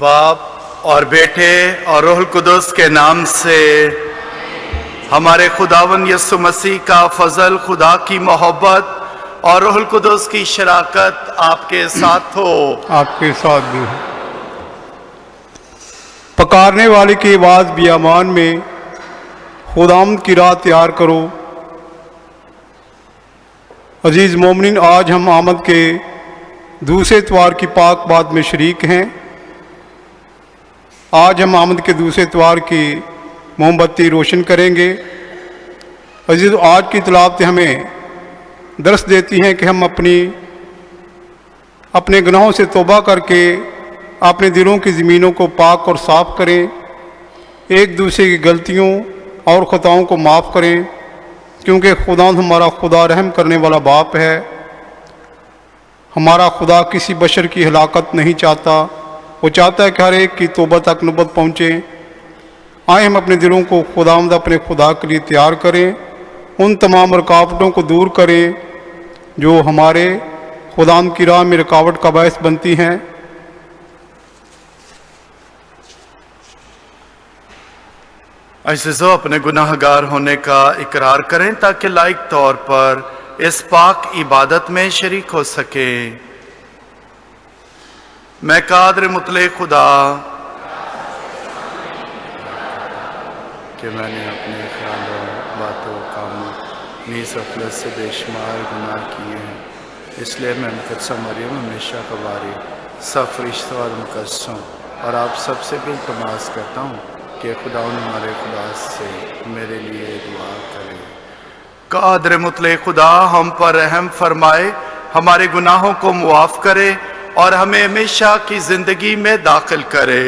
باپ اور بیٹے اور روح القدس کے نام سے ہمارے خداوند یسوع مسیح کا فضل، خدا کی محبت اور روح القدس کی شراکت آپ کے ساتھ ہو۔ آپ کے ساتھ بھی ہو۔ پکارنے والے کی آواز بیابان میں خداوند کی راہ تیار کرو۔ عزیز مومنین، آج ہم آمد کے دوسرے اتوار کی پاک بات میں شریک ہیں۔ آج ہم آمد کے دوسرے اتوار کی موم بتی روشن کریں گے۔ عزیز، آج کی تلاوت ہمیں درس دیتی ہیں کہ ہم اپنے گناہوں سے توبہ کر کے اپنے دلوں کی زمینوں کو پاک اور صاف کریں، ایک دوسرے کی غلطیوں اور خطاؤں کو معاف کریں، کیونکہ خدا ہمارا خدا رحم کرنے والا باپ ہے۔ ہمارا خدا کسی بشر کی ہلاکت نہیں چاہتا، وہ چاہتا ہے کہ ہر ایک کی توبہ تک نوبت پہنچے۔ آئے ہم اپنے دلوں کو خداوند اپنے خدا کے لیے تیار کریں، ان تمام رکاوٹوں کو دور کریں جو ہمارے خداوند کی راہ میں رکاوٹ کا باعث بنتی ہیں۔ عزیزو، اپنے گناہ گار ہونے کا اقرار کریں تاکہ لائق طور پر اس پاک عبادت میں شریک ہو سکے۔ میں قادر مطلق خدا کہ میں نے اپنے خیالوں، باتوں، کاموں نیز غفلت سے بے شمار گناہ کیے ہیں، اس لیے میں مقدسہ مریم ہمیشہ قواری سب فرشتوں اور مقدسوں اور آپ سب سے بھی التماس کرتا ہوں کہ خدا ہمارے خدا سے میرے لیے دعا کرے۔ قادر مطلق خدا ہم پر رحم فرمائے، ہمارے گناہوں کو معاف کرے اور ہمیں ہمیشہ کی زندگی میں داخل کرے۔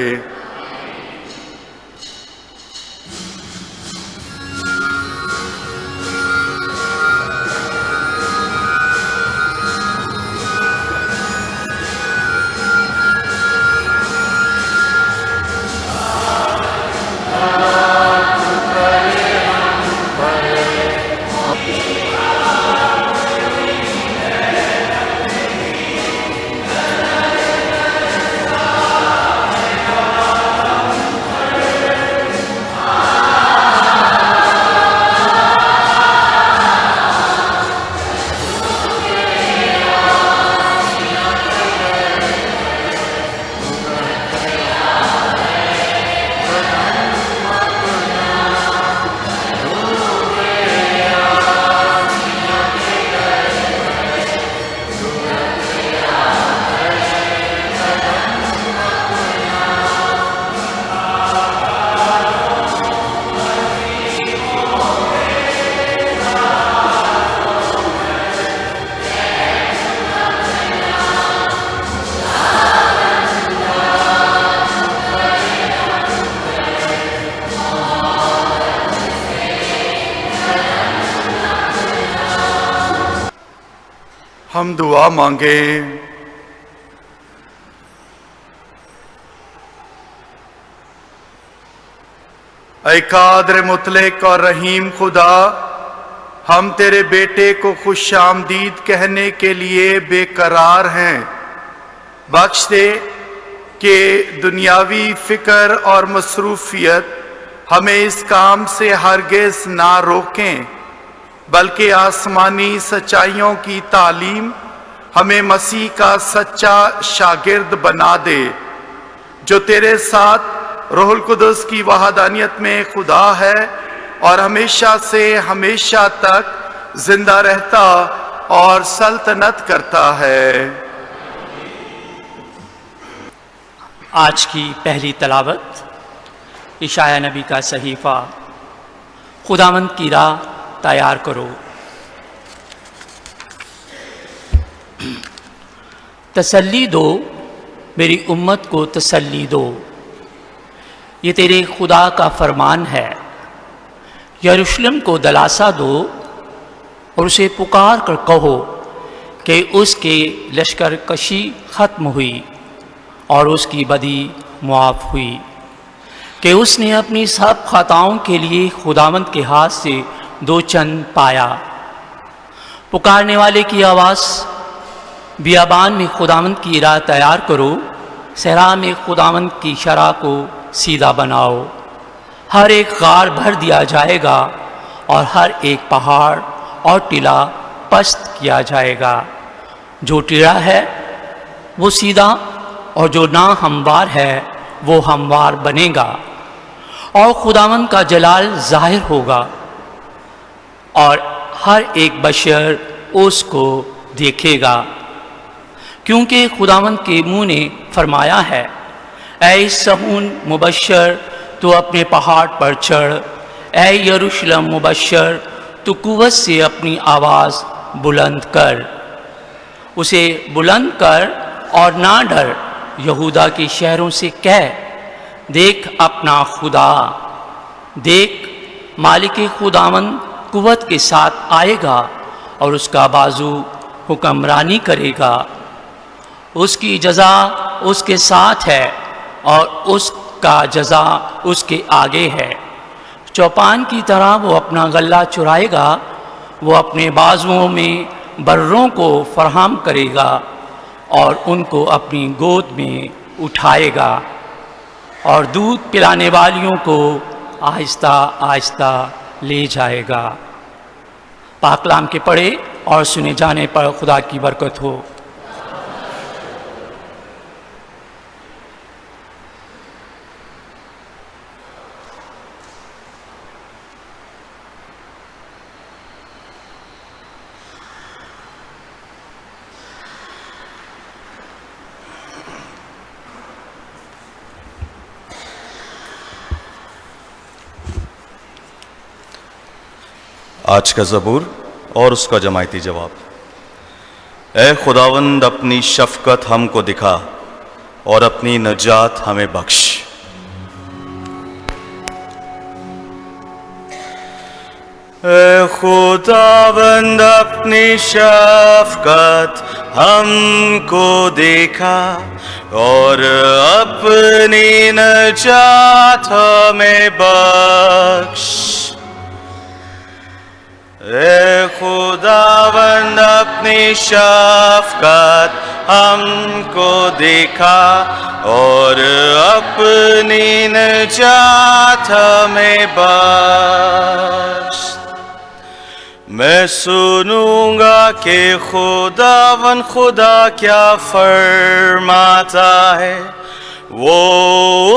ہم دعا مانگیں۔ اے قادر مطلق اور رحیم خدا، ہم تیرے بیٹے کو خوش آمدید کہنے کے لیے بے قرار ہیں۔ بخش دے کہ دنیاوی فکر اور مصروفیت ہمیں اس کام سے ہرگز نہ روکیں، بلکہ آسمانی سچائیوں کی تعلیم ہمیں مسیح کا سچا شاگرد بنا دے، جو تیرے ساتھ روح القدس کی وحدانیت میں خدا ہے اور ہمیشہ سے ہمیشہ تک زندہ رہتا اور سلطنت کرتا ہے۔ آج کی پہلی تلاوت اشعیاء نبی کا صحیفہ خداوند کی راہ تیار کرو۔ تسلی دو، میری امت کو تسلی دو، یہ تیرے خدا کا فرمان ہے۔ یروشلم کو دلاسا دو اور اسے پکار کر کہو کہ اس کے لشکر کشی ختم ہوئی اور اس کی بدی معاف ہوئی، کہ اس نے اپنی سب خطاؤں کے لیے خداوند کے ہاتھ سے دو چند پایا۔ پکارنے والے کی آواز، بیابان میں خداوند کی راہ تیار کرو، صحرا میں خداوند کی شرع کو سیدھا بناؤ۔ ہر ایک غار بھر دیا جائے گا اور ہر ایک پہاڑ اور ٹیلا پست کیا جائے گا۔ جو ٹیڑھا ہے وہ سیدھا اور جو نہ ہموار ہے وہ ہموار بنے گا، اور خداوند کا جلال ظاہر ہوگا اور ہر ایک بشر اس کو دیکھے گا، کیونکہ خداوند کے منہ نے فرمایا ہے، اے صہیون مبشر تو اپنے پہاڑ پر چڑھ، اے یروشلم مبشر تو قوت سے اپنی آواز بلند کر۔ اسے بلند کر اور نہ ڈر، یہودا کے شہروں سے کہہ، دیکھ اپنا خدا، دیکھ مالک خداوند قوت کے ساتھ آئے گا اور اس کا بازو حکمرانی کرے گا۔ اس کی جزا اس کے ساتھ ہے اور اس کا جزا اس کے آگے ہے۔ چوپان کی طرح وہ اپنا غلہ چرائے گا، وہ اپنے بازوؤں میں بروں کو فراہم کرے گا اور ان کو اپنی گود میں اٹھائے گا، اور دودھ پلانے والیوں کو آہستہ آہستہ لے جائے گا۔ پاک کلام کے پڑھے اور سنے جانے پر خدا کی برکت ہو۔ آج کا زبور اور اس کا جماعتی جواب۔ اے خداوند اپنی شفقت ہم کو دکھا اور اپنی نجات ہمیں بخش۔ اے خداوند اپنی شفقت ہم کو دیکھا اور اپنی نجات ہمیں بخش۔ اے خداوند اپنی شفقت ہم کو دیکھا اور اپنی نجات ہمیں بخش۔ میں سنوں گا کہ خداوند خدا کیا فرماتا ہے، وہ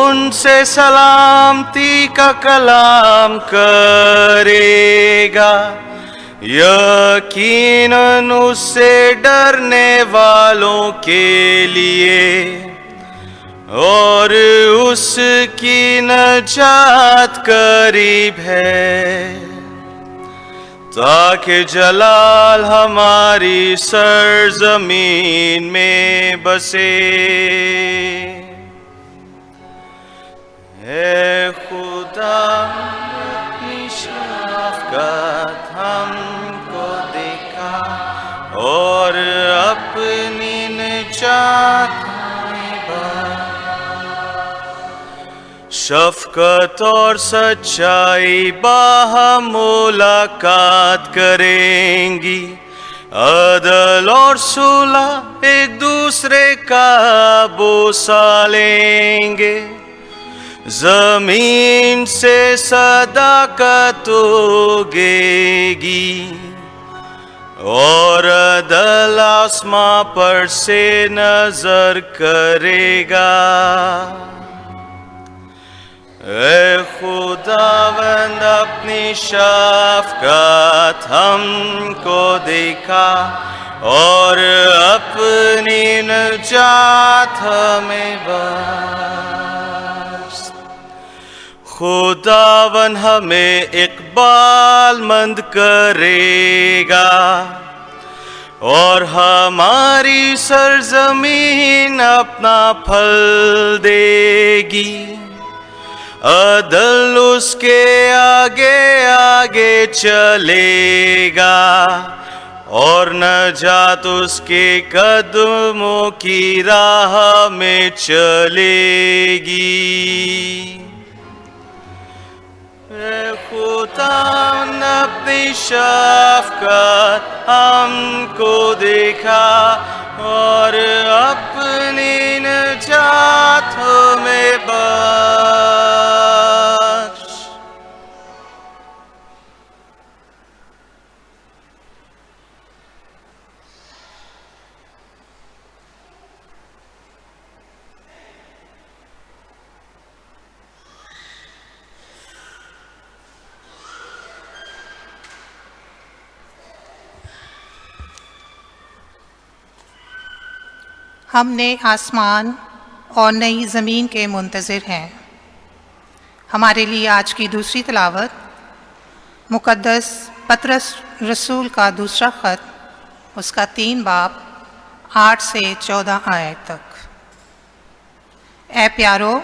ان سے سلامتی کا کلام کرے گا، یقیناً اس سے ڈرنے والوں کے لیے اور اس کی نجات قریب ہے، تاکہ جلال ہماری سرزمین میں بسے۔ اے خدا اپنی شفقت ہم کو دیکھا اور اپنی نجات ہمیں بخش۔ شفقت اور سچائی باہم ملاقات کریں گی، عدل اور صلح ایک دوسرے کا بوسہ لیں گے، زمین سے صداقت اگے گی اور عدل آسماں پر سے نظر کرے گا۔ اے خداوند اپنی شفقت ہم کو دیکھا اور اپنی نجات ہمیں بخش۔ خداوند ہمیں اقبال مند کرے گا اور ہماری سرزمین اپنا پھل دے گی، عدل اس کے آگے آگے چلے گا اور نجات اس کے قدموں کی راہ میں چلے گی۔ اے خدا اپنی شفقت ہم کو دیکھا اور اپنی نجات हमें बख्श। हम नए आसमान और नई ज़मीन के मुंतज़िर हैं। हमारे लिए आज की दूसरी तिलावत मुक़द्दस पतरस रसूल का दूसरा ख़त, उसका 3 बाब 8 से 14 आयत तक। ऐ प्यारो,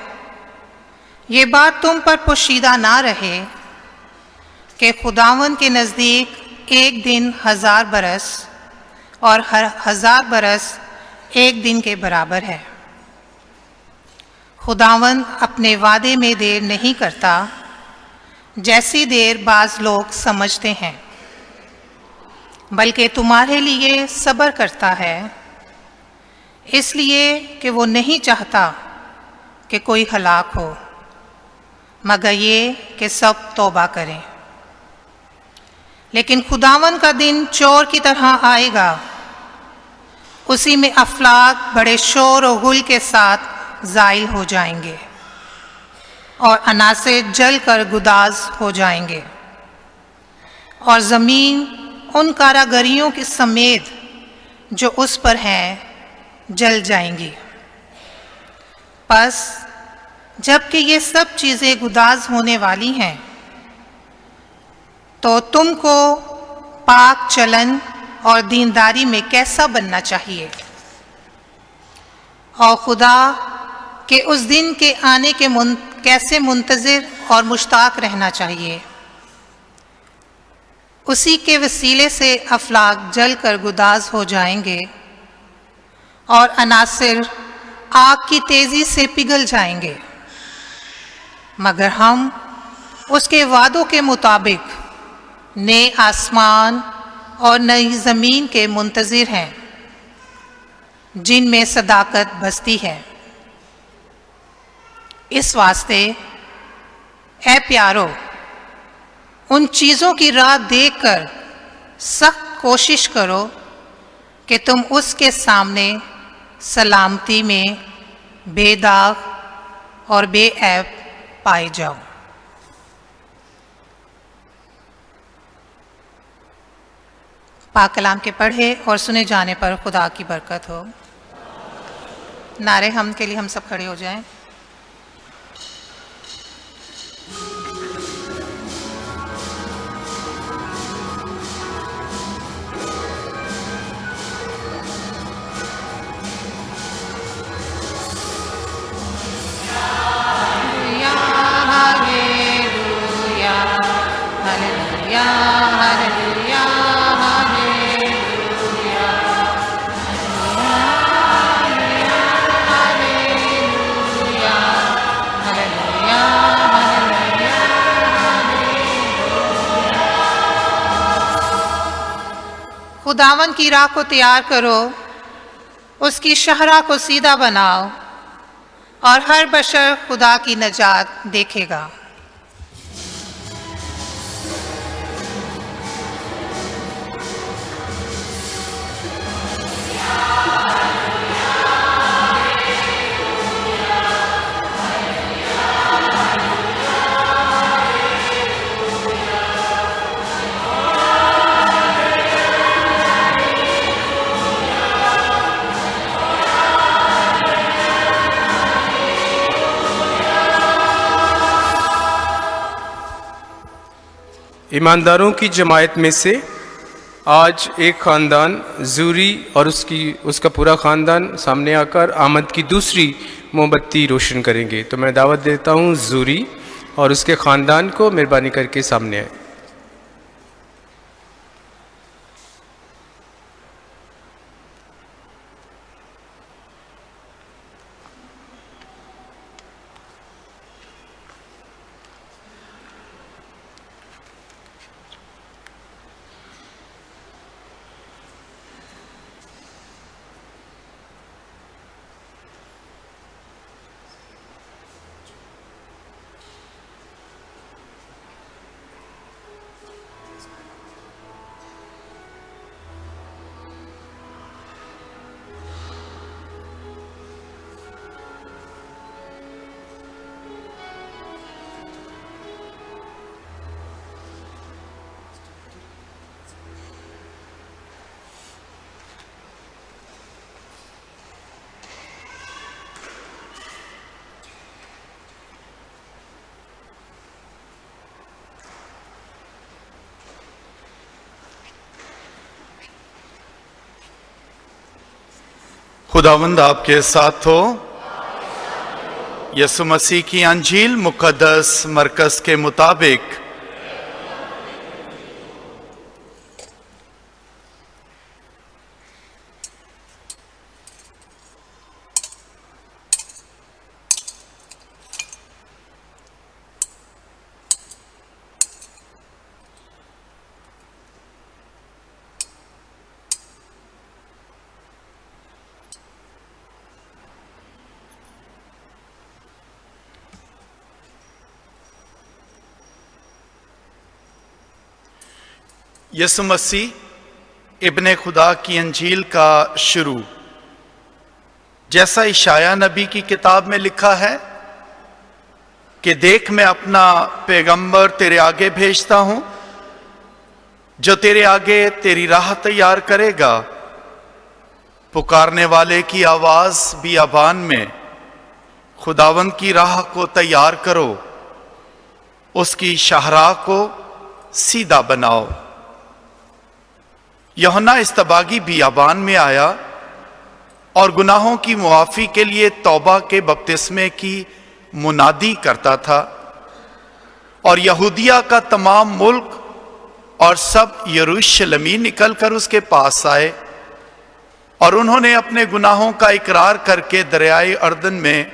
ये बात तुम पर पोशीदा ना रहे कि खुदावंद के नज़दीक एक दिन 1000 बरस और 1000 बरस एक दिन के बराबर है। खुदावंद अपने वादे में देर नहीं करता, जैसी देर बाज़ लोग समझते हैं, बल्कि तुम्हारे लिए सब्र करता है, इसलिए कि वो नहीं चाहता कि कोई हलाक हो, मगर ये कि सब तौबा करें। लेकिन खुदावंद का दिन चोर की तरह आएगा, उसी में अफलाक बड़े शोर और गुल के साथ ज़ाइल हो जाएंगे और अनासे जल कर गुदाज हो जाएंगे, और ज़मीन उन कारागरियों के समेत जो उस पर हैं जल जाएंगी। बस जबकि ये सब चीज़ें गुदाज होने वाली हैं, तो तुमको पाक चलन और दीनदारी में कैसा बनना चाहिए, और खुदा के उस दिन के आने के कैसे मुंतज़िर और मुश्ताक रहना चाहिए। उसी के वसीले से अफलाक जल कर गुदाज हो जाएंगे और अनासिर आग की तेज़ी से पिघल जाएंगे, मगर हम उसके वादों के मुताबिक नए आसमान और नई ज़मीन के मुंतज़िर हैं, जिनमें सदाकत बसती है। इस वास्ते ऐ प्यारो, उन चीज़ों की राह देखकर सख्त कोशिश करो कि तुम उसके सामने सलामती में बेदाग और बेऐब पाए जाओ। पाक कलाम के पढ़े और सुने जाने पर खुदा की बरकत हो। नारे हम के लिए हम सब खड़े हो जाएं। खुदावन की राह को तैयार करो, उसकी शहरा को सीधा बनाओ, और हर बशर खुदा की नजात देखेगा। ईमानदारों की जमायत में से आज एक ख़ानदान ज़ूरी और उसका पूरा ख़ानदान सामने आकर आमद की दूसरी मोमबत्ती रोशन करेंगे। तो मैं दावत देता हूँ ज़ूरी और उसके ख़ानदान को मेहरबानी करके सामने आए। खुदावंद आपके साथ हो। यसु मसीह की अंजील मुकद्दस मरकस के मुताबिक। यसु मसीह इब्ने खुदा की अंजील का शुरू। जैसा इशाया नबी की किताब में लिखा है कि देख मैं अपना पैगंबर तेरे आगे भेजता हूं, जो तेरे आगे तेरी राह तैयार करेगा। पुकारने वाले की आवाज बियाबान में, खुदावंद की राह को तैयार करो, उसकी शाहराह को सीधा बनाओ। यूहन्ना इस्तबागी बियाबान में आया और गुनाहों की मुआफी के लिए तौबा के बपतिस्मे की मुनादी करता था, और यहूदिया का तमाम मुल्क और सब यरूशलेमी निकलकर उसके पास आए, और उन्होंने अपने गुनाहों का इकरार करके दरियाए अर्दन में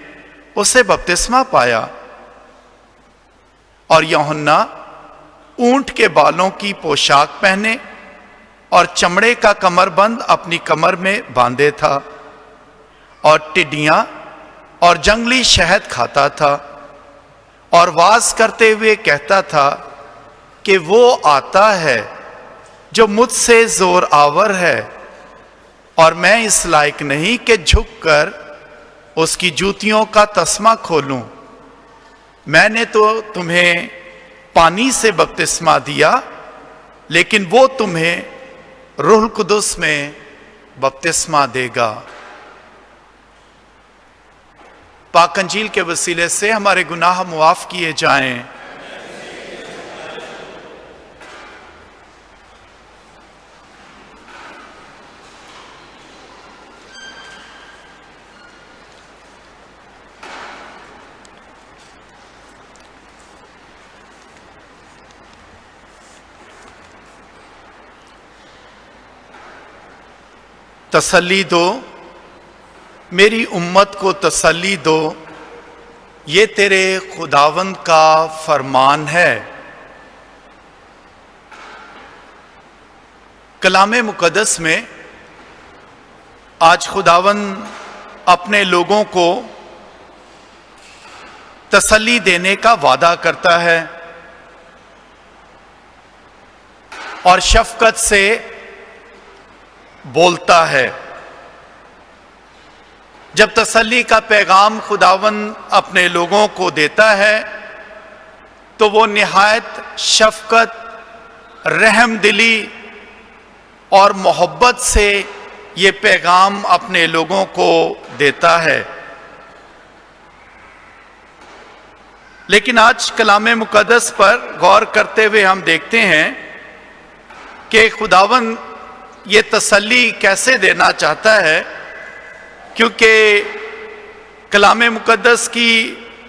उसे बपतिस्मा पाया। और यूहन्ना ऊंट के बालों की पोशाक पहने और चमड़े का कमरबंद अपनी कमर में बांधे था, और टिड्डियां और जंगली शहद खाता था, और वाज करते हुए कहता था कि वो आता है जो मुझसे जोर आवर है, और मैं इस लायक नहीं कि झुककर उसकी जूतियों का तस्मा खोलूं। मैंने तो तुम्हें पानी से बपतिस्मा दिया, लेकिन वो तुम्हें रूह कुदुस में बपतिस्मा देगा। पाक अंजील के वसीले से हमारे गुनाह मुआफ किए जाएं। तसल्ली दो, मेरी उम्मत को तसल्ली दो, ये तेरे खुदावंद का फरमान है। कलामे मुकद्दस में आज खुदावंद अपने लोगों को तसल्ली देने का वादा करता है, और शफकत से बोलता है। जब तसल्ली का पैगाम खुदावंद अपने लोगों को देता है, तो वो निहायत शफकत, रहमदिली और मोहब्बत से ये पैगाम अपने लोगों को देता है। लेकिन आज कलामे मुकद्दस पर गौर करते हुए हम देखते हैं कि खुदावंद ये तसल्ली कैसे देना चाहता है, क्योंकि कलामे मुकद्दस की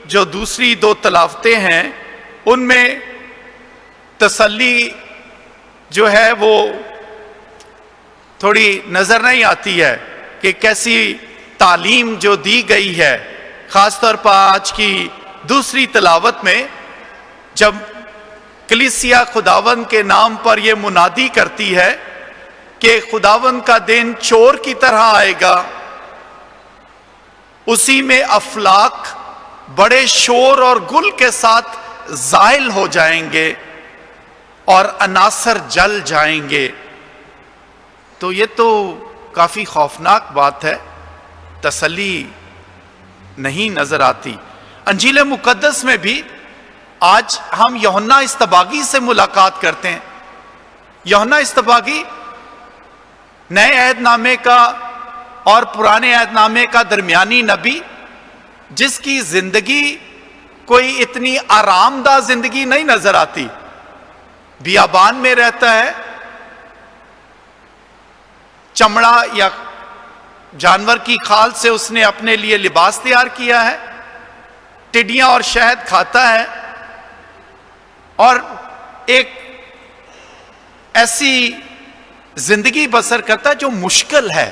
जो दूसरी दो तलावतें हैं उनमें तसल्ली जो है वो थोड़ी नजर नहीं आती है कि कैसी तालीम जो दी गई है। खासतौर पर आज की दूसरी तलावत में जब कलीसिया खुदावंद के नाम पर यह मुनादी करती है कि खुदावंद का दिन चोर की तरह आएगा, उसी में अफलाक बड़े शोर और गुल के साथ ज़ाइल हो जाएंगे और अनासर जल जाएंगे। तो ये तो काफी खौफनाक बात है, तसल्ली नहीं नजर आती। अंजील मुकद्दस में भी आज हम यूहन्ना इस्तबागी से मुलाकात करते हैं। यूहन्ना इस्तबागी नए अहदनामे का और पुराने अहदनामे का दरमियानी नबी, जिसकी जिंदगी कोई इतनी आरामदा जिंदगी नहीं नजर आती। बियाबान में रहता है, चमड़ा या जानवर की खाल से उसने अपने लिए लिबास तैयार किया है, टिड्डियां और शहद खाता है और एक ऐसी जिंदगी बसर करता है जो मुश्किल है।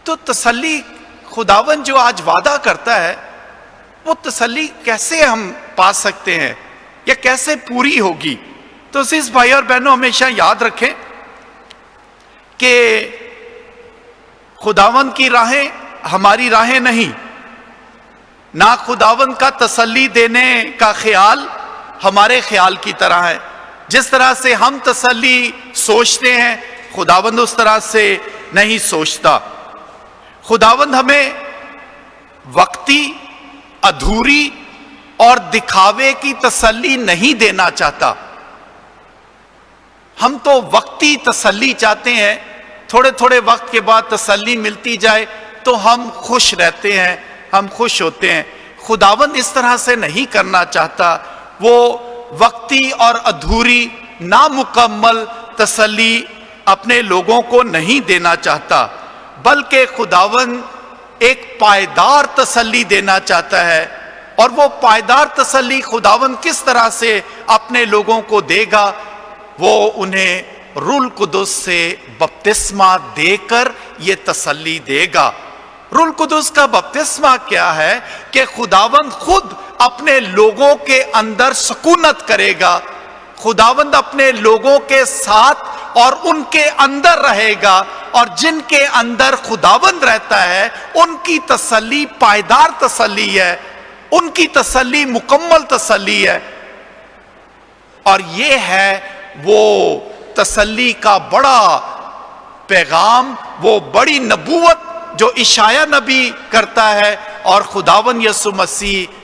तो तसल्ली खुदावन जो आज वादा करता है, वो तसल्ली कैसे हम पा सकते हैं या कैसे पूरी होगी? तो इस भाई और बहनों, हमेशा याद रखें कि खुदावन की राहें हमारी राहें नहीं, ना खुदावन का तसल्ली देने का ख्याल हमारे ख्याल की तरह है। जिस तरह से हम तसल्ली सोचते हैं, खुदावंद उस तरह से नहीं सोचता। खुदावंद हमें वक्ती, अधूरी और दिखावे की तसल्ली नहीं देना चाहता। हम तो वक्ती तसल्ली चाहते हैं, थोड़े थोड़े वक्त के बाद तसल्ली मिलती जाए तो हम खुश रहते हैं, हम खुश होते हैं। खुदावंद इस तरह से नहीं करना चाहता। वो वक्ती और अधूरी, नामुकम्मल तसल्ली अपने लोगों को नहीं देना चाहता, बल्कि खुदावंद एक पायदार तसल्ली देना चाहता है। और वो पायदार तसल्ली खुदावंद किस तरह से अपने लोगों को देगा? वो उन्हें रूल कुदुस से बपतिस्मा देकर ये तसल्ली देगा। रूल कुदुस का बपतिस्मा क्या है कि खुदावंद खुद अपने लोगों के अंदर सुकूनत करेगा। खुदावंद अपने लोगों के साथ और उनके अंदर रहेगा, और जिनके अंदर खुदावंद रहता है उनकी तसल्ली पायदार तसल्ली है, उनकी तसल्ली मुकम्मल तसल्ली है। और ये है वो तसल्ली का बड़ा पैगाम, वो बड़ी नबूवत जो इशाया नबी करता है और खुदावन यसु मसीह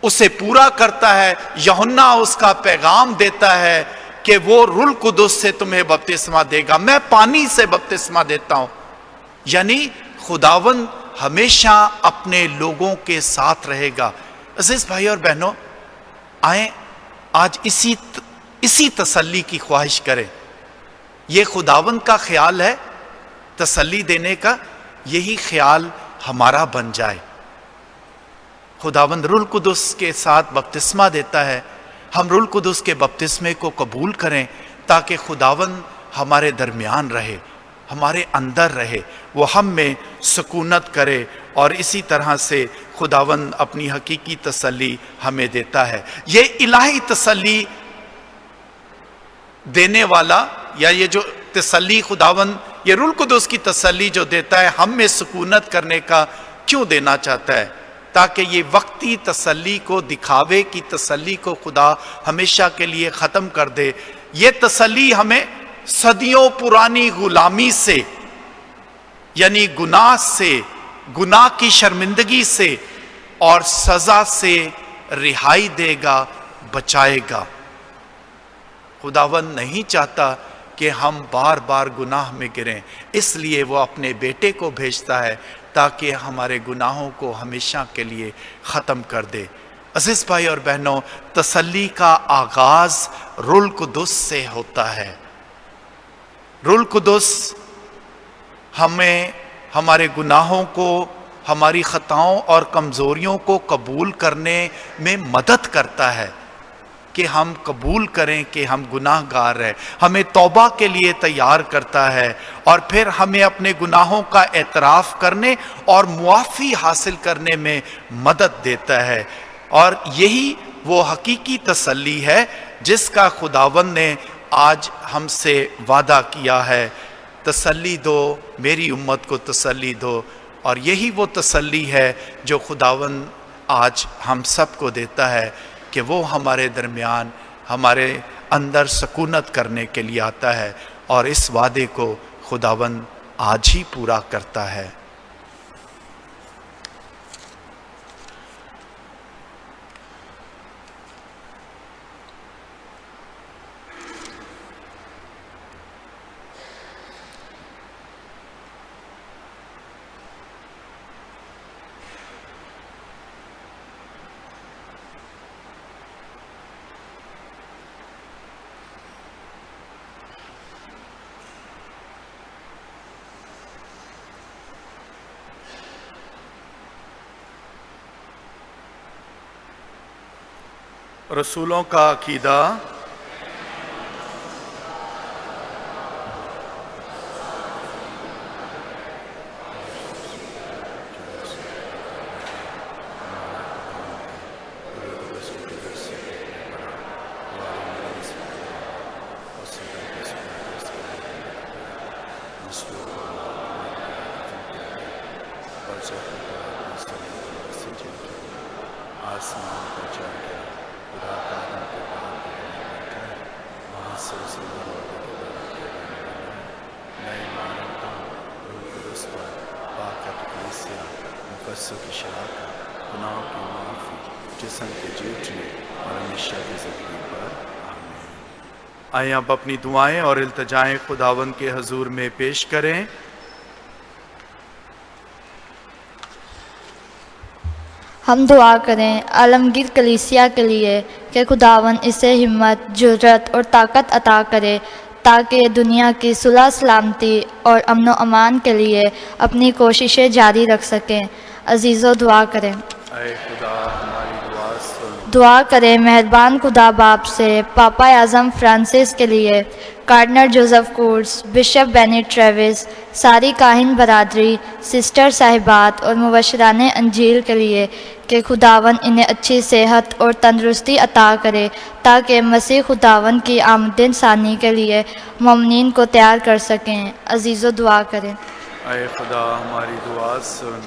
उसे पूरा करता है। यूहन्ना उसका पैगाम देता है कि वो रूल कुदुस से तुम्हें बपतिस्मा देगा, मैं पानी से बपतिस्मा देता हूं। यानी खुदावन हमेशा अपने लोगों के साथ रहेगा। अजीज भाई और बहनों, आए आज इसी तसल्ली की ख्वाहिश करें। ये खुदावन का ख्याल है तसल्ली देने का, यही ख्याल हमारा बन जाए। खुदावंद रूल कुदुस के साथ बपतिस्मा देता है, हम रूल कुदुस के बपतिस्मे को कबूल करें ताकि खुदावंद हमारे दरमियान रहे, हमारे अंदर रहे, वो हम में सुकूनत करे। और इसी तरह से खुदावंद अपनी हकीकी तसल्ली हमें देता है। ये इलाही तसल्ली देने वाला, या ये जो तसल्ली खुदावंद, ये रूल कुदुस की तसल्ली जो देता है, हम में सुकूनत करने का क्यों देना चाहता है? ताकि ये वक्ती तसल्ली को, दिखावे की तसल्ली को खुदा हमेशा के लिए ख़त्म कर दे। ये तसल्ली हमें सदियों पुरानी गुलामी से, यानी गुनाह से, गुनाह की शर्मिंदगी से और सज़ा से रिहाई देगा, बचाएगा। खुदावंद नहीं चाहता कि हम बार बार गुनाह में गिरें, इसलिए वो अपने बेटे को भेजता है ताकि हमारे गुनाहों को हमेशा के लिए ख़त्म कर दे। अज़ीज़ भाई और बहनों, तसल्ली का आगाज़ रूल कुदुस से होता है। रूल कुदुस हमें हमारे गुनाहों को, हमारी ख़ताओं और कमज़ोरियों को कबूल करने में मदद करता है कि हम कबूल करें कि हम गुनाहगार हैं, हमें तौबा के लिए तैयार करता है, और फिर हमें अपने गुनाहों का एतराफ़ करने और मुआफ़ी हासिल करने में मदद देता है। और यही वो हकीकी तसल्ली है जिसका खुदावंद ने आज हमसे वादा किया है, तसल्ली दो, मेरी उम्मत को तसल्ली दो। और यही वो तसल्ली है जो खुदावंद आज हम सब को देता है कि वो हमारे दरमियान, हमारे अंदर सुकूनत करने के लिए आता है, और इस वादे को खुदावंद आज ही पूरा करता है। रसूलों का अकीदा, आसमान पर चढ़ गया, खुदा का आदम के बाद बैठा है, वहाँ से उसे नए मानवता रूह कुदस पर पाक कलीसिया मुकद्दसों की शराकत, गुनाहों की माफ़ी, जिस्म के जीतने और हमेशा की ज़िंदगी पर आमीन। आइए अब अपनी दुआएं और इल्तिजाएं खुदावंद के हजूर में पेश करें। हम दुआ करें आलमगीर कलीसिया के लिए कि खुदावन इसे हिम्मत, जुर्रत और ताकत अता करे ताकि दुनिया की सुलह सलामती और अमन व अमान के लिए अपनी कोशिशें जारी रख सकें। अजीज़ों दुआ करें। ऐ खुदा हमारी दुआ सुन। दुआ करें मेहरबान खुदा बाप से पापा आज़म फ्रांसिस के लिए, cardinal Joseph Kurtz, bishop Benny Travis, सारी काहिन बरादरी, सिस्टर साहिबात और मुबशरान अंजील के लिए कि खुदावन इन्हें अच्छी सेहत और तंदरुस्ती अता करे ताकि मसीह खुदावन की आमदन सानी के लिए मोमिनीन को तैयार कर सकें। अजीज़ों दुआ करें। ऐ खुदा हमारी दुआ सुन।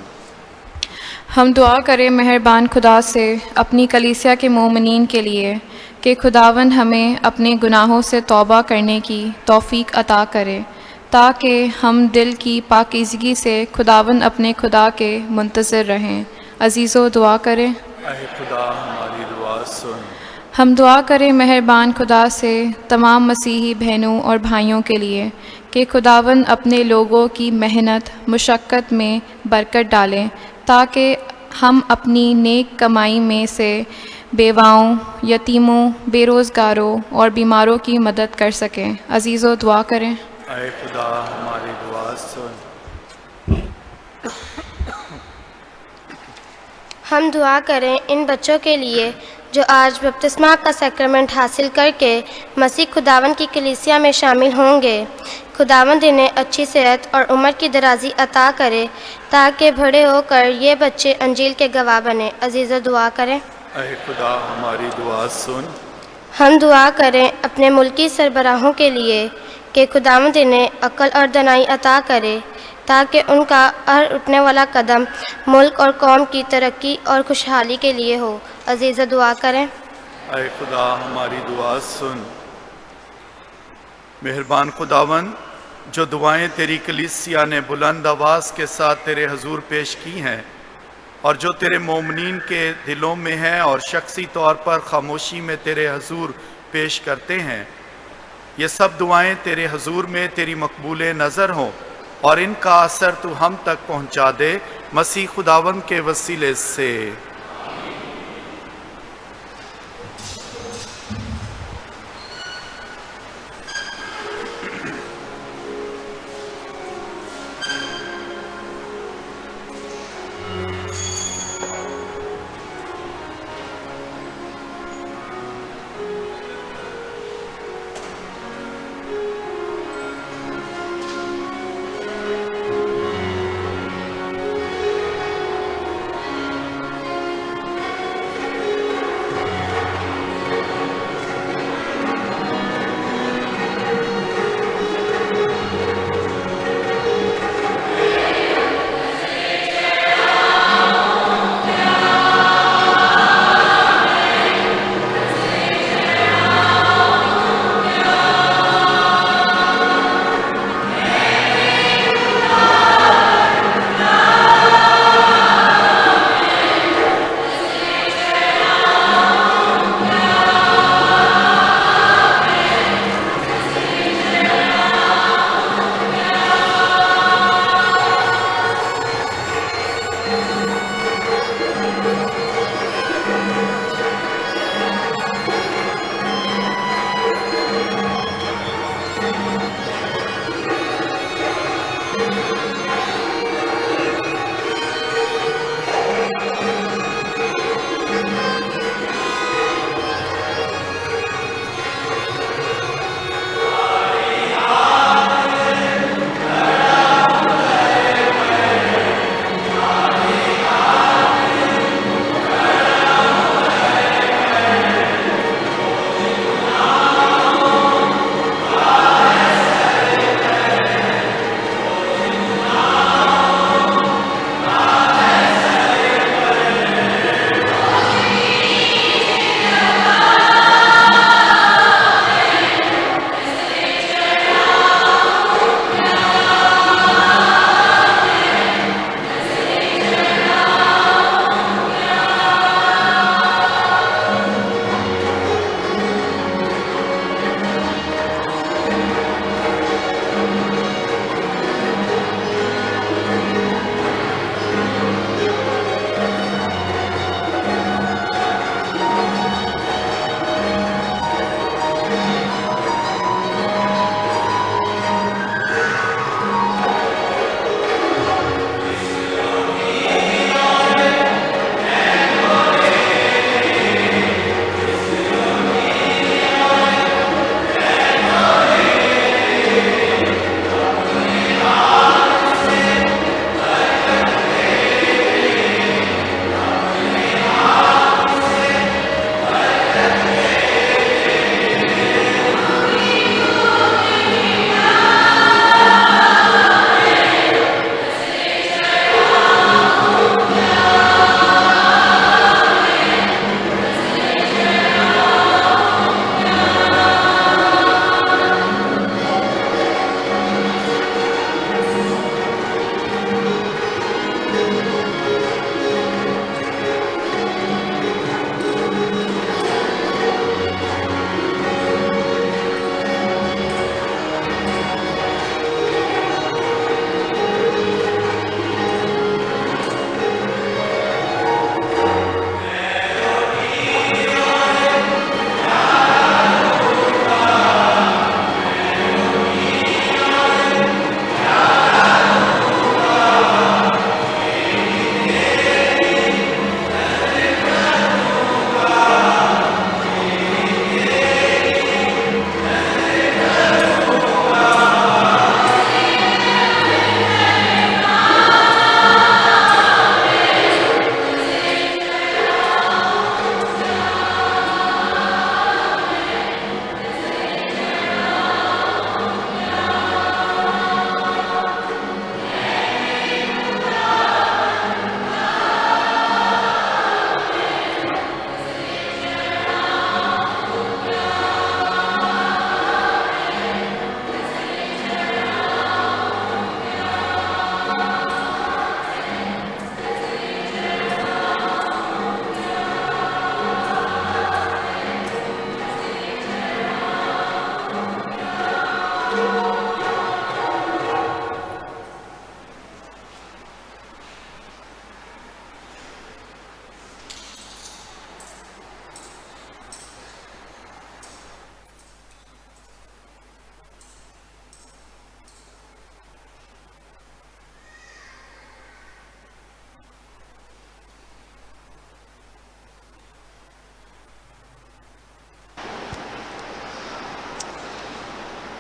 हम दुआ करें मेहरबान खुदा से अपनी कलीसिया के मोमिनीन के लिए कि खुदावन हमें अपने गुनाहों से तौबा करने की तौफीक अता करे ताकि हम दिल की पाकीज़गी से खुदावन अपने खुदा के मुंतज़िर रहें। अजीज़ों दुआ करें। ऐ खुदा हमारी दुआ सुन। हम दुआ करें मेहरबान खुदा से तमाम मसीही बहनों और भाइयों के लिए कि खुदावन अपने लोगों की मेहनत मुशक्क़त में बरकत डालें ताकि हम अपनी नेक कमाई में से बेवाओं, यतीमों, बेरोज़गारों और बीमारों की मदद कर सकें। अजीज़ों दुआ करें। ऐ खुदा हमारी दुआ सुन। हम दुआ करें इन बच्चों के लिए जो आज बपतिस्मा का सैक्रामेंट हासिल करके मसीह खुदावन की कलीसिया में शामिल होंगे। खुदावंद इन्हें अच्छी सेहत और उम्र की दराजी अता करे ताकि बड़े होकर ये बच्चे अंजील के गवाह बने। अजीज़ों दुआ करें। ऐ खुदा हमारी दुआ सुन। हम दुआ करें अपने मुल्की सरबराहों के लिए कि खुदावंद इन्हें अक्ल और दनाई अता करे ताकि उनका हर उठने वाला कदम मुल्क और कौम की तरक्की और खुशहाली के लिए हो। अजीज़ों दुआ करें। ऐ खुदा हमारी दुआ सुन। मेहरबान खुदावन, जो दुआएं तेरी कलीसिया ने बुलंद आवाज़ के साथ तेरे हजूर पेश की हैं और जो तेरे मोमिनीन के दिलों में हैं और शख्सी तौर पर खामोशी में तेरे हजूर पेश करते हैं, ये सब दुआएं तेरे हजूर में तेरी मकबूल नज़र हों और इनका असर तू हम तक पहुँचा दे, मसीह खुदावन के वसीले से।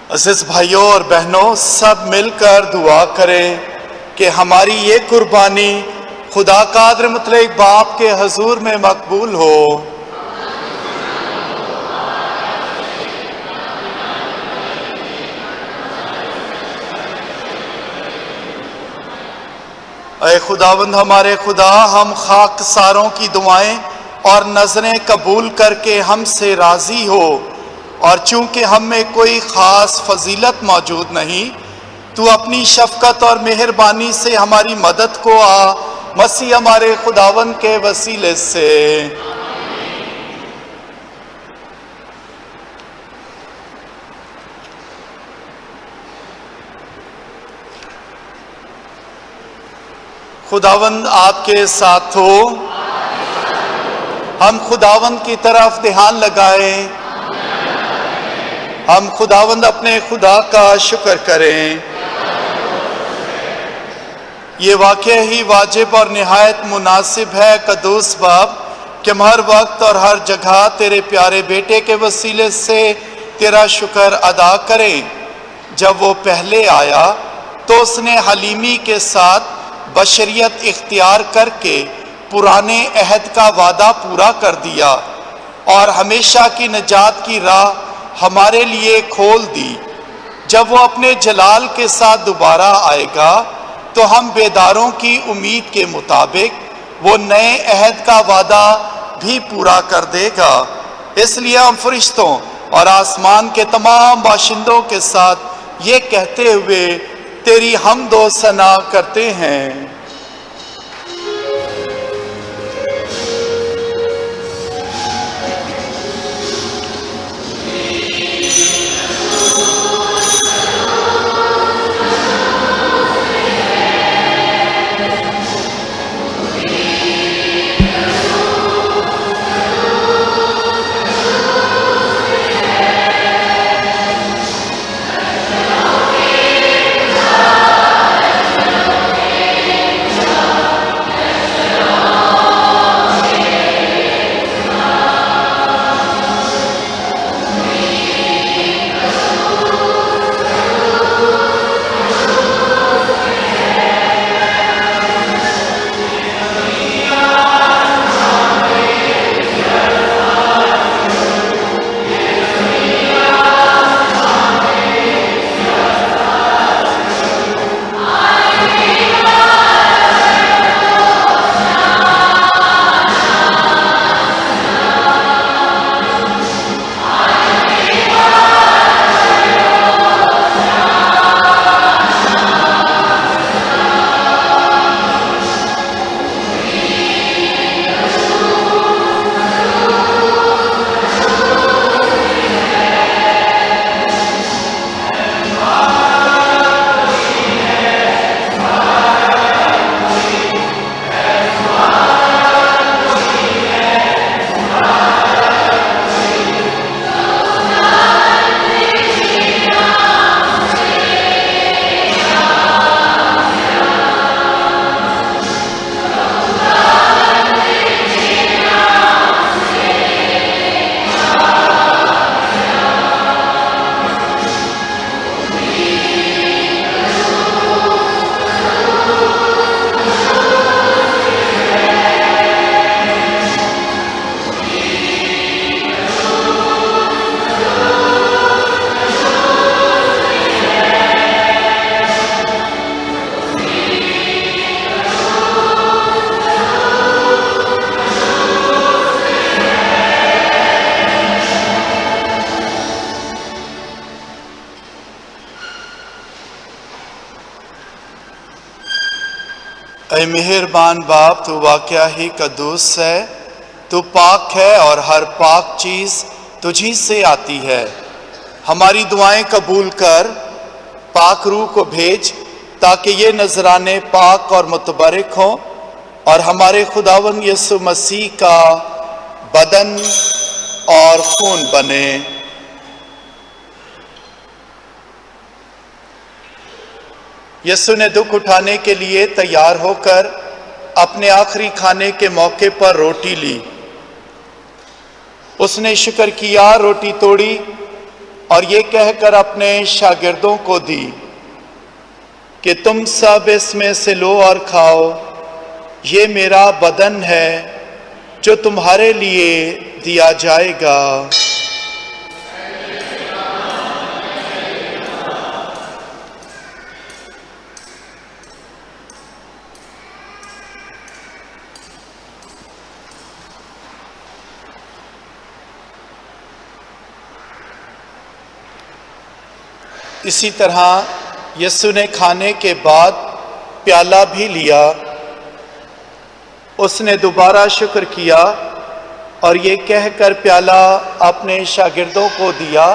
अज़ीज़ भाइयों और बहनों, सब मिलकर दुआ करें कि हमारी ये कुर्बानी खुदा कादिर मुतलक बाप के हजूर में मकबूल हो। ऐ खुदावंद हमारे खुदा, हम खाकसारों की दुआएं और नजरें कबूल करके हमसे राजी हो, और चूंकि हम में कोई ख़ास फजीलत मौजूद नहीं, तू अपनी शफकत और मेहरबानी से हमारी मदद को आ, मसीह हमारे खुदावंद के वसीले से। खुदावंद आपके साथ हो। हम खुदावंद की तरफ ध्यान लगाएं। हम खुदावंद अपने खुदा का शुक्र करें। ये वाक़या ही वाजिब और निहायत मुनासिब है कदूस बाप कि हम हर वक्त और हर जगह तेरे प्यारे बेटे के वसीले से तेरा शुक्र अदा करें। जब वो पहले आया तो उसने हलीमी के साथ बशरियत इख्तियार करके पुराने अहद का वादा पूरा कर दिया और हमेशा की निजात की राह हमारे लिए खोल दी। जब वो अपने जलाल के साथ दोबारा आएगा तो हम बेदारों की उम्मीद के मुताबिक वो नए अहद का वादा भी पूरा कर देगा। इसलिए हम फरिश्तों और आसमान के तमाम बाशिंदों के साथ ये कहते हुए तेरी हम्दो सना करते हैं। ऐ मेहरबान बाप, तू वाक़या ही कदूस है, तू पाक है और हर पाक चीज़ तुझी से आती है। हमारी दुआएं कबूल कर, पाक रूह को भेज ताकि ये नजराने पाक और मुतबरक हों और हमारे खुदावंद यीशु मसीह का बदन और खून बने। यीशु ने दुख उठाने के लिए तैयार होकर अपने आखिरी खाने के मौके पर रोटी ली। उसने शुक्र किया, रोटी तोड़ी اور یہ کہہ کر اپنے شاگردوں کو دی کہ تم سب اس میں سے لو اور کھاؤ، یہ میرا بدن ہے جو تمہارے لیے دیا جائے گا۔ اسی طرح یسوع نے کھانے کے بعد پیالہ بھی لیا، اس نے دوبارہ شکر کیا اور یہ کہہ کر پیالہ اپنے شاگردوں کو دیا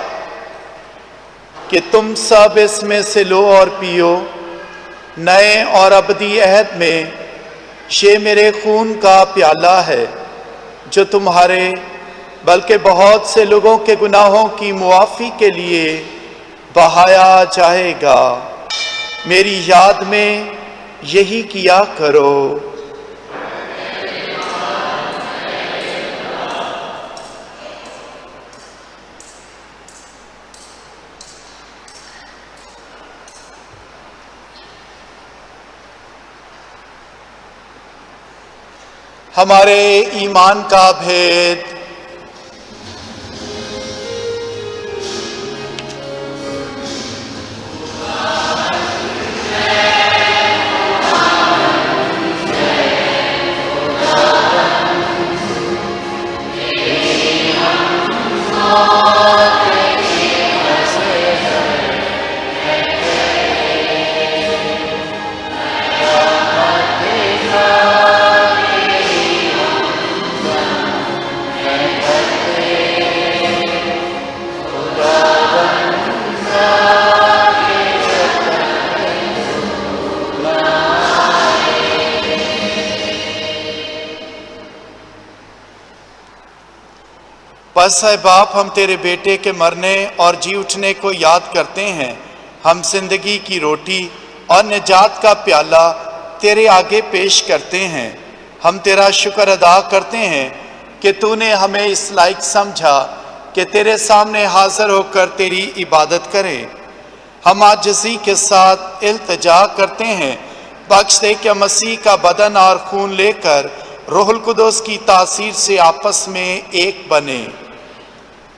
کہ تم سب اس میں سے لو اور پیو، نئے اور ابدی عہد میں یہ میرے خون کا پیالہ ہے جو تمہارے بلکہ بہت سے لوگوں کے گناہوں کی معافی کے لیے بہایا جائے گا۔ میری یاد میں یہی کیا کرو۔ ہمارے ایمان کا بھید۔ بس اے باپ، ہم تیرے بیٹے کے مرنے اور جی اٹھنے کو یاد کرتے ہیں۔ ہم زندگی کی روٹی اور نجات کا پیالہ تیرے آگے پیش کرتے ہیں۔ ہم تیرا شکر ادا کرتے ہیں کہ تو نے ہمیں اس لائق سمجھا کہ تیرے سامنے حاضر ہو کر تیری عبادت کریں۔ ہم عاجزی کے ساتھ التجا کرتے ہیں، بخش دے کہ مسیح کا بدن اور خون لے کر روح القدس کی تاثیر سے آپس میں ایک بنے۔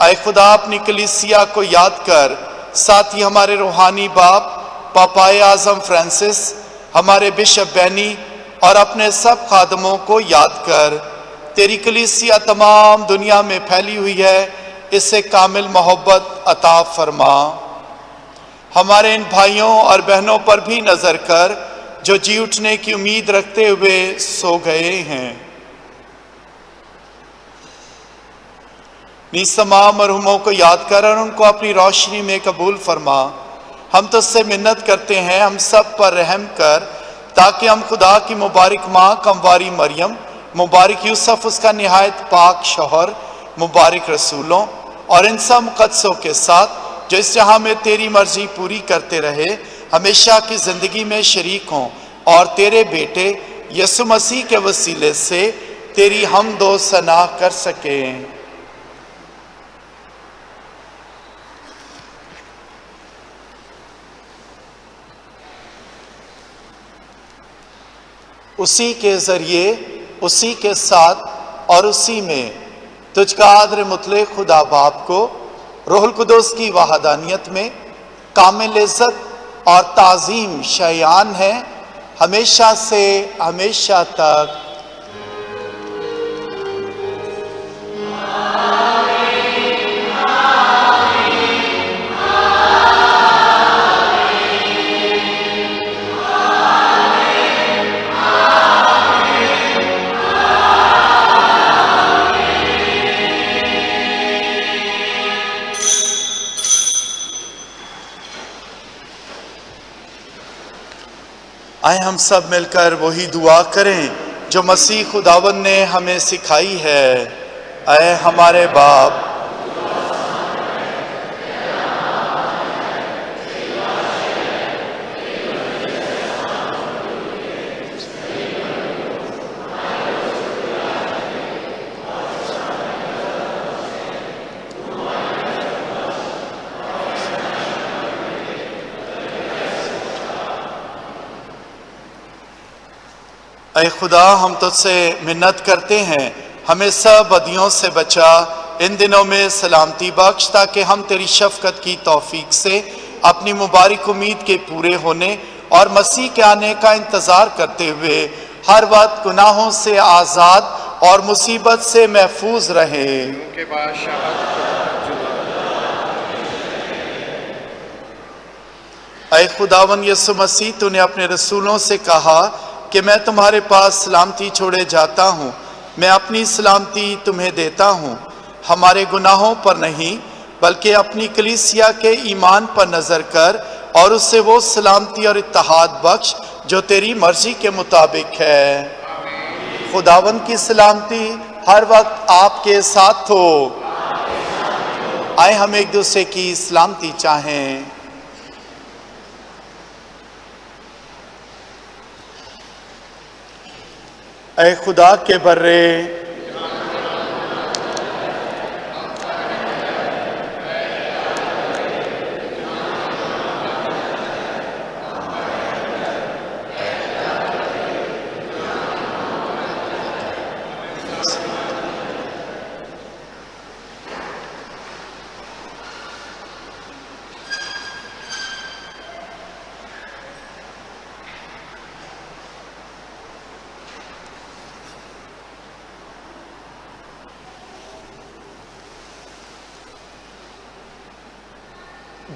اے خدا، اپنی کلیسیا کو یاد کر، ساتھ ہی ہمارے روحانی باپ پاپائے اعظم فرانسس، ہمارے بشپ بینی اور اپنے سب خادموں کو یاد کر۔ تیری کلیسیا تمام دنیا میں پھیلی ہوئی ہے، اسے کامل محبت عطا فرما۔ ہمارے ان بھائیوں اور بہنوں پر بھی نظر کر جو جی اٹھنے کی امید رکھتے ہوئے سو گئے ہیں۔ نیز تمام مرحوموں کو یاد کر اور ان کو اپنی روشنی میں قبول فرما۔ ہم تجھ سے منت کرتے ہیں، ہم سب پر رحم کر، تاکہ ہم خدا کی مبارک ماں کمواری مریم، مبارک یوسف اس کا نہایت پاک شوہر، مبارک رسولوں اور ان سب مقدسوں کے ساتھ جو اس جہاں میں تیری مرضی پوری کرتے رہے، ہمیشہ کی زندگی میں شریک ہوں اور تیرے بیٹے یسوع مسیح کے وسیلے سے تیری حمد و ثنا کر سکیں۔ اسی کے ذریعے، اسی کے ساتھ اور اسی میں تجھ کا قادر مطلق خدا باپ کو روح القدس کی وحدانیت میں کامل عزت اور تعظیم شایان ہے، ہمیشہ سے ہمیشہ تک۔ آئے ہم سب مل کر وہی دعا کریں جو مسیح خداوند نے ہمیں سکھائی ہے۔ اے ہمارے باپ، اے خدا ہم تجھ سے منت کرتے ہیں ہمیں سب بدیوں سے بچا، ان دنوں میں سلامتی بخش تاکہ ہم تیری شفقت کی توفیق سے اپنی مبارک امید کے پورے ہونے اور مسیح کے آنے کا انتظار کرتے ہوئے ہر وقت گناہوں سے آزاد اور مصیبت سے محفوظ رہیں۔ اے خداوند یسوع مسیح تو نے اپنے رسولوں سے کہا کہ میں تمہارے پاس سلامتی چھوڑے جاتا ہوں، میں اپنی سلامتی تمہیں دیتا ہوں، ہمارے گناہوں پر نہیں بلکہ اپنی کلیسیا کے ایمان پر نظر کر اور اس سے وہ سلامتی اور اتحاد بخش جو تیری مرضی کے مطابق ہے۔ خداوند کی سلامتی ہر وقت آپ کے ساتھ ہو۔ آئے ہم ایک دوسرے کی سلامتی چاہیں۔ اے خدا کے برے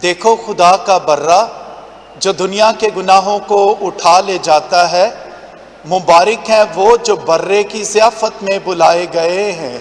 دیکھو خدا کا برہ جو دنیا کے گناہوں کو اٹھا لے جاتا ہے، مبارک ہیں وہ جو برے کی ضیافت میں بلائے گئے ہیں۔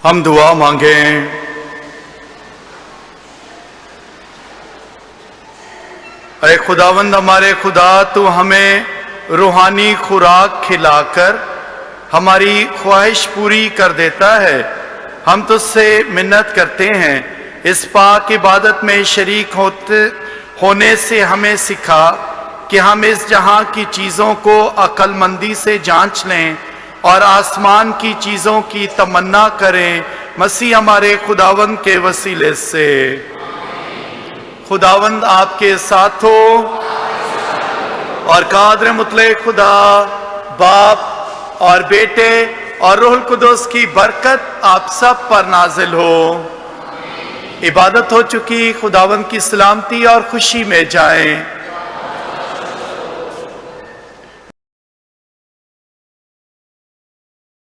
ہم دعا مانگیں۔ اے خداوند ہمارے خدا، تو ہمیں روحانی خوراک کھلا کر ہماری خواہش پوری کر دیتا ہے۔ ہم تجھ سے منت کرتے ہیں اس پاک عبادت میں شریک ہونے سے ہمیں سکھا کہ ہم اس جہاں کی چیزوں کو عقل مندی سے جانچ لیں اور آسمان کی چیزوں کی تمنا کریں، مسیح ہمارے خداوند کے وسیلے سے۔ خداوند آپ کے ساتھ ہو اور قادر مطلق خدا باپ اور بیٹے اور روح القدس کی برکت آپ سب پر نازل ہو۔ عبادت ہو چکی، خداوند کی سلامتی اور خوشی میں جائیں۔